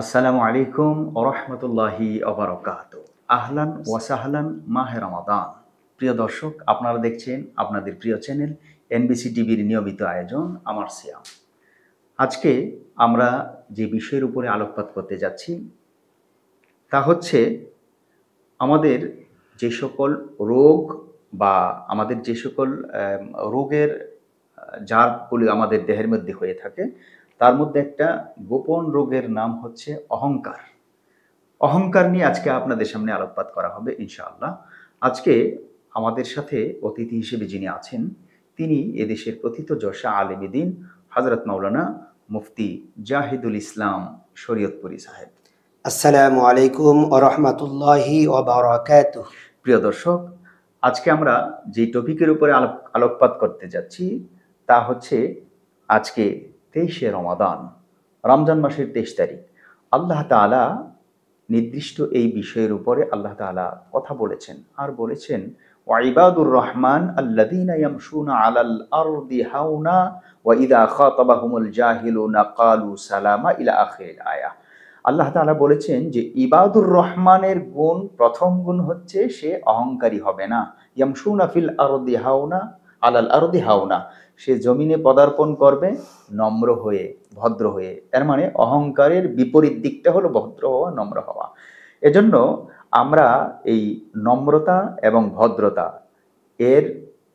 আসসালামু আলাইকুম ওরহমতুল্লাহি অবরকাত। আহলান ওয়াসাহলান মাহে রমাদান। প্রিয় দর্শক, আপনারা দেখছেন আপনাদের প্রিয় চ্যানেল এনবিসি টিভির নিয়মিত আয়োজন আমার সিয়াম। আজকে আমরা যে বিষয়ের উপরে আলোকপাত করতে যাচ্ছি তা হচ্ছে আমাদের যে সকল রোগ বা আমাদের যে সকল রোগের জারগুলি আমাদের দেহের মধ্যে হয়ে থাকে, তার মধ্যে একটা গোপন রোগের নাম হচ্ছে অহংকার। অহংকার নিয়ে আজকে আপনাদের সামনে আলোকপাত করা হবে ইনশাআল্লাহ। আজকে আমাদের সাথে অতিথি হিসেবে যিনি আছেন, তিনি এদেশের প্রথিতযশা আলেমে দ্বীন হযরত মাওলানা মুফতি জাহিদুল ইসলাম শরীয়তপুরী সাহেব। আসসালামু আলাইকুম ওয়া রাহমাতুল্লাহি ওয়া বারাকাতুহু। প্রিয় দর্শক, আজকে আমরা যে টপিকের উপরে আলোকপাত করতে যাচ্ছি তা হচ্ছে আজকে 23শে রমাদান, রমজান মাসের 23 তারিখ। আল্লাহ তাআলা নির্দিষ্ট এই বিষয়ের উপরে আল্লাহ তাআলা কথা বলেছেন, আর বলেছেন ওয়া ইবাদুর রহমান আল্লাযীনা ইয়ামশুনা আলাল আরদি হাওনা ওয়া ইযা খাতাবাহুমুল জাহিলুনা ক্বালু সালামা ইলা আখিরিল আয়াহ। আল্লাহ তাআলা বলেছেন যে ইবাদুর রহমানের গুণ, প্রথম গুণ হচ্ছে সে অহংকারী হবে না। ইয়ামশুনা ফিল আরদি হাওনা আলাল আরদি হাওনা, সে জমিনে পদার্পণ করবে নম্র হয়ে, ভদ্র হয়ে। এর মানে অহংকারের বিপরীত দিকটা হলো ভদ্র হওয়া, নম্র হওয়া। এজন্য আমরা এই নম্রতা এবং ভদ্রতা এর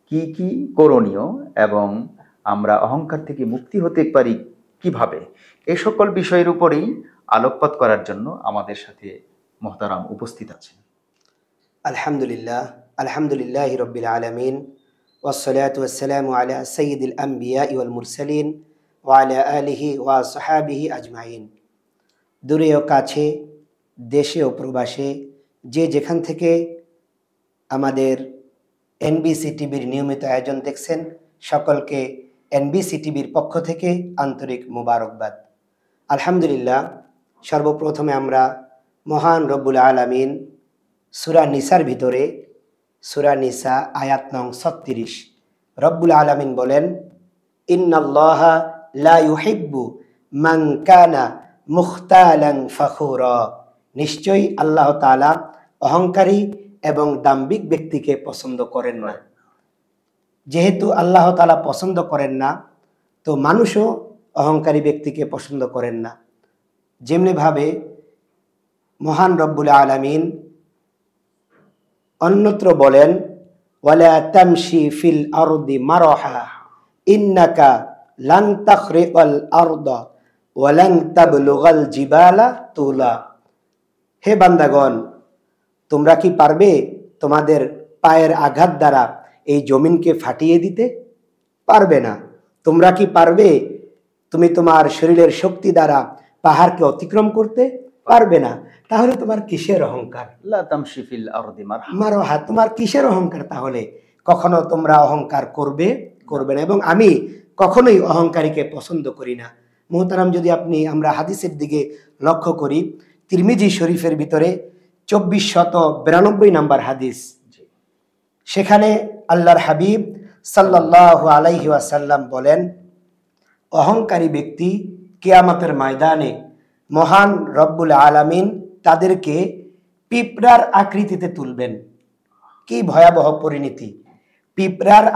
কি কি করণীয় এবং আমরা অহংকার থেকে মুক্তি হতে পারি কিভাবে, এই সকল বিষয়ের উপরেই আলোকপাত করার জন্য আমাদের সাথে মোহতারাম উপস্থিত আছেন। আলহামদুলিল্লাহি রাব্বিল আলামিন ওয়াসসালাতু ওয়াসসালামু আলা সাইয়্যিদিল আমবিয়া ওয়াল মুরসালিন ওয়া আলা আলিহি ওয়া সাহাবিহি আজমাইন। দূরে ও কাছে, দেশে ও প্রবাসে, যে যেখান থেকে আমাদের এনবিসি টিভির নিয়মিত আয়োজন দেখছেন, সকলকে এনবিসি টিভির পক্ষ থেকে আন্তরিক মোবারকবাদ। আলহামদুলিল্লাহ, সর্বপ্রথমে আমরা মহান রব্বুল আলামিন সূরা নিসার ভিতরে, সূরা নিসা আয়াত নং 36, রব্বুল আলামিন বলেন, ইন্নাল্লাহা লা ইউহিব্বু মান কানা মুখতালান ফখুরা। নিশ্চয়ই আল্লাহ তাআলা অহংকারী এবং দাম্ভিক ব্যক্তিকে পছন্দ করেন না। যেহেতু আল্লাহ তাআলা পছন্দ করেন না, তো মানুষও অহংকারী ব্যক্তিকে পছন্দ করেন না। যেমনিভাবে মহান রব্বুল আলামিন অন্যত্র বলেন, ওয়ালা তামশি ফিল আরদি মারহা ইন্নাকা লান তাখরিকাল আরদা ওয়া লান তাবলুগাল জিবালা তুলা। হে বান্দাগণ, তোমরা কি পারবে তোমাদের পায়ের আঘাত দ্বারা এই জমিনকে ফাটিয়ে দিতে? পারবে না। তোমরা কি পারবে তুমি তোমার শরীরের শক্তি দ্বারা পাহাড়কে অতিক্রম করতে? পারবে না। তাহলে তোমার কিসের অহংকার? লা তামশি ফিল আরদি মারহা, তোমার কিসের অহংকার? তাহলে কখনো তোমরা অহংকার করবে না, এবং আমি কখনোই অহংকারীকে পছন্দ করি না। মুহতারাম, যদি আমরা হাদিসের দিকে লক্ষ্য করি, তিরমিজি শরীফের ভিতরে 2492 নম্বর হাদিস, সেখানে আল্লাহর হাবিব সাল্লাল্লাহু আলাইহি ওয়াসাল্লাম বলেন, অহংকারী ব্যক্তি কিয়ামতের ময়দানে মহান রব্বুল আলামিন তাদেরকে পিঁপড়ার আকৃতিতে তুলবেন। কি ভয়াবহ পরিণতি! পিঁপড়ার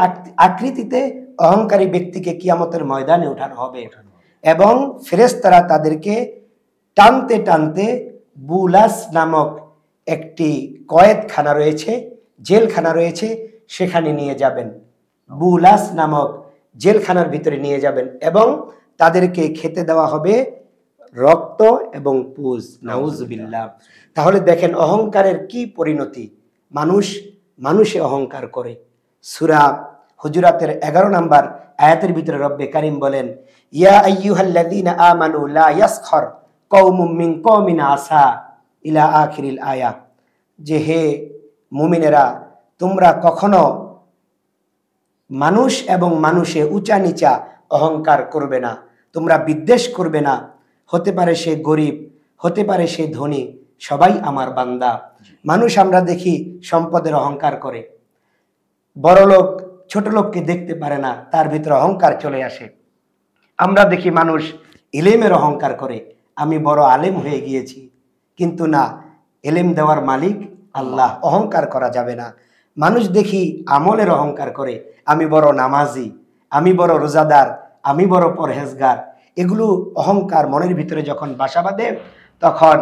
আকৃতিতে অহংকারী ব্যক্তিকে কিয়ামতের ময়দানে উঠানো হবে, এবং ফেরেশতারা তাদেরকে টানতে টানতে বুলাস নামক একটি কয়েদখানা রয়েছে, জেলখানা রয়েছে, সেখানে নিয়ে যাবেন। বুলাস নামক জেলখানার ভিতরে নিয়ে যাবেন, এবং তাদেরকে খেতে দেওয়া হবে রক্ত এবং পুজ। নাউজুবিল্লাহ। তাহলে দেখেন অহংকারের কি পরিণতি। মানুষে অহংকার করে। সূরা হুজুরাতের 11 নম্বর আয়াতের ভিতরে রব্বে কারীম বলেন, ইয়া আইয়ুহাল্লাযীনা আমানু লা ইয়াসখর কওমুম মিন কওমিন আসা ইলা আখিরিল আয়া। যে হে মুমিনেরা, তোমরা কখনো মানুষ এবং মানুষে উঁচা নিচা অহংকার করবে না, তোমরা বিদ্বেষ করবে না। হতে পারে সে গরিব, হতে পারে সে ধনী, সবাই আমার বান্দা। মানুষ আমরা দেখি সম্পদের অহংকার করে, বড় লোক ছোট লোককে দেখতে পারে না, তার ভিতরে অহংকার চলে আসে। আমরা দেখি মানুষ ইলমের অহংকার করে, আমি বড় আলেম হয়ে গিয়েছি, কিন্তু না, এলেম দেওয়ার মালিক আল্লাহ। অহংকার করা যাবে না। মানুষ দেখি আমলের অহংকার করে, আমি বড় নামাজি, আমি বড় রোজাদার, আমি বড় পরহেজগার। এগুলো অহংকার মনের ভিতরে যখন বাসা বাঁধে, তখন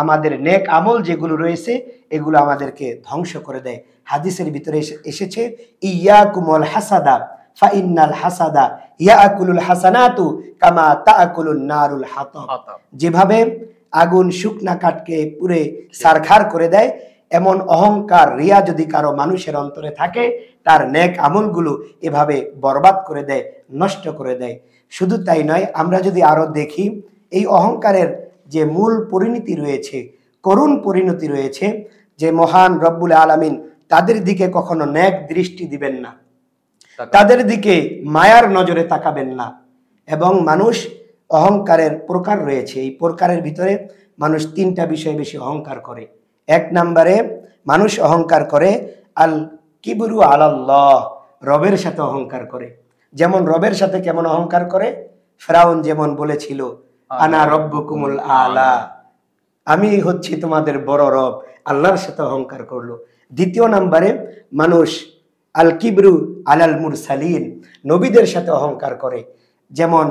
আমাদের নেক আমল যেগুলো রয়েছে এগুলো আমাদেরকে ধ্বংস করে দেয়। হাদিসের ভিতরে এসেছে, ইয়াকুমুল হাসাদা ফাইন্নাল হাসাদা ইয়াকুলুল হাসানাতু কামা তাকুলুন নারুল হাতাব। যেভাবে আগুন শুকনা কাঠকে পুড়ে ছারখার করে দেয়, এমন অহংকার রিয়া যদি কারো মানুষের অন্তরে থাকে, তার নেক আমলগুলো এভাবে বরবাদ করে দেয়, নষ্ট করে দেয়। শুধু তাই নয়, আমরা যদি আরো দেখি, এই অহংকারের যে মূল পরিণতি রয়েছে, করুণ পরিণতি রয়েছে, যে মহান রব্বুল আলামিন তাদের দিকে কখনো নেক দৃষ্টি দিবেন না, তাদের দিকে মায়ার নজরে তাকাবেন না। এবং মানুষ অহংকারের প্রকার রয়েছে, এই প্রকারের ভিতরে মানুষ তিনটা বিষয়ে বেশি অহংকার করে। এক নম্বরে মানুষ অহংকার করে আল কিবরু আলাল্লাহ, রবের সাথে অহংকার করে। যেমন রবের সাথে কেমন অহংকার করে, ফেরাউন যেমন বলেছিল আনা রব্বুকুমুল আলা, আমি হচ্ছি তোমাদের বড় রব, আল্লাহর সাথে অহংকার করলো। দ্বিতীয় নম্বরে মানুষ আল কিবরু আলাল মুরসালিন, নবীদের সাথে অহংকার করে। যেমন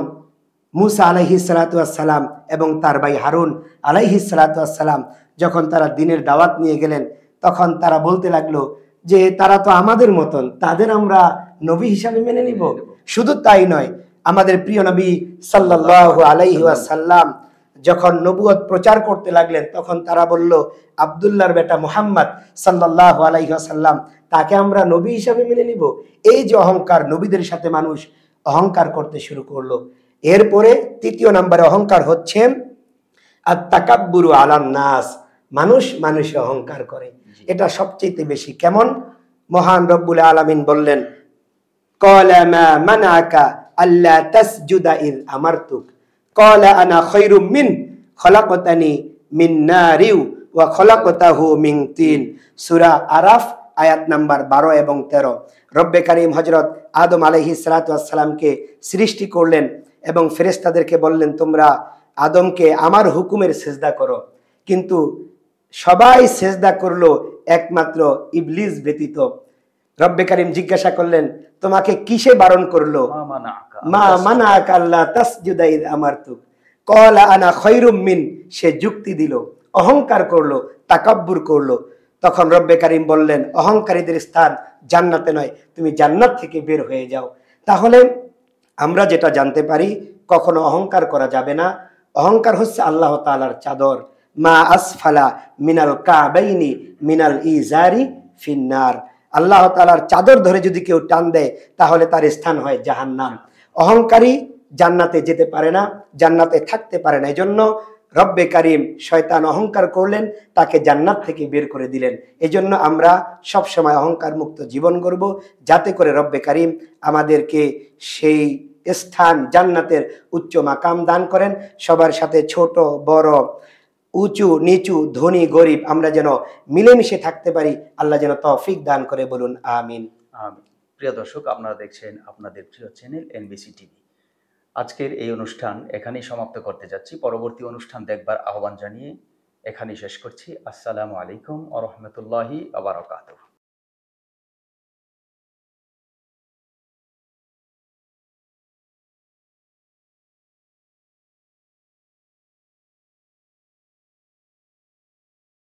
মুসা আলাইহিস সালাতু ওয়াস সালাম এবং তার ভাই হারুন আলাইহিস সালাতু ওয়াস সালাম যখন তারা দ্বীনের দাওয়াত নিয়ে গেলেন, তখন তারা বলতে লাগলো যে তারা তো আমাদের মতন, তাদের আমরা নবী হিসাবে মেনে নিব। শুধু তাই নয়, আমাদের প্রিয় নবী সাল্লাল্লাহু আলাইহি ওয়াসাল্লাম যখন নবুয়ত প্রচার করতে লাগলেন, তখন তারা বলল আব্দুল্লাহর বেটা মুহাম্মদ সাল্লাল্লাহু আলাইহি ওয়াসাল্লাম, তাকে আমরা নবী হিসাবে মেনে নিব। এই যে অহংকার, নবীদের সাথে মানুষ অহংকার করতে শুরু করলো। এরপরে তৃতীয় নম্বরে অহংকার হচ্ছে আত-তাকাব্বুরু আলান নাস, মানুষ মানুষে অহংকার করে। এটা সবচেয়ে বেশি। কেমন? মহান রব্বুল আলামিন বললেন, ক্বালা মা মানাকা আল্লা তাসজুদা ইয আমারতুক ক্বালা আনা খায়রুম মিন খলাকতানি মিন নারিউ ওয়া খলাকতাহু মিন তিন। সূরা আরাফ আয়াত নাম্বার 12 এবং 13। রব্বে কারীম হযরত আদম আলাইহিস সালাতু ওয়াস সালামকে সৃষ্টি করলেন এবং ফেরেশতাদেরকে বললেন, তোমরা আদমকে আমার হুকুমের সিজদা করো। কিন্তু সবাই সিজদা করলো একমাত্র ইবলিস ব্যতীত। রব্বে কারীম জিজ্ঞাসা করলেন, তোমাকে কিসে বারণ করলো? মা মানাকা আল্লা তাসজুদা ইয আমারতুক ক্বালা আনা খায়রুম মিন, সে যুক্তি দিল, অহংকার করলো, তাকাব্বুর করলো। তখন রব্বে কারীম বললেন, অহংকারীদের স্থান জান্নাতে নয়, তুমি জান্নাত থেকে বের হয়ে যাও। তাহলে আমরা যেটা জানতে পারি, কখনো অহংকার করা যাবে না। অহংকার হচ্ছে আল্লাহ তাআলার চাদর, মা আসফালা মিনাল কাবাইনি মিনাল ইজারি ফিন্নার। আল্লাহ তাআলার চাদর ধরে যদি কেউ টান দেয়, তাহলে তার স্থান হয় জাহান্নাম। অহংকারী জান্নাতে যেতে পারে না, জান্নাতে থাকতে পারে না। এজন্য রব্বে কারীম শয়তান অহংকার করলেন, তাকে জান্নাত থেকে বের করে দিলেন। এজন্য আমরা সব সময় অহংকার মুক্ত জীবন গড়ব, যাতে করে রব্বে কারীম আমাদেরকে সেই স্থান জান্নাতের উচ্চ মাকাম দান করেন। সবার সাথে ছোট বড়, উঁচু নিচু, ধনী গরিব আমরা যেন মিলেমিশে থাকতে পারি। আল্লাহ যেন তৌফিক দান করে, বলুন আমিন। আমিন। প্রিয় দর্শক, আপনারা দেখছেন আপনাদের প্রিয় চ্যানেল এনবিসি টিভি। আজকের এই অনুষ্ঠান এখানেই সমাপ্ত করতে যাচ্ছি। পরবর্তী অনুষ্ঠান দেখবার আহ্বান জানিয়ে এখানেই শেষ করছি। আসসালামু আলাইকুম ওয়া রাহমাতুল্লাহি ওয়া বারাকাতুহু।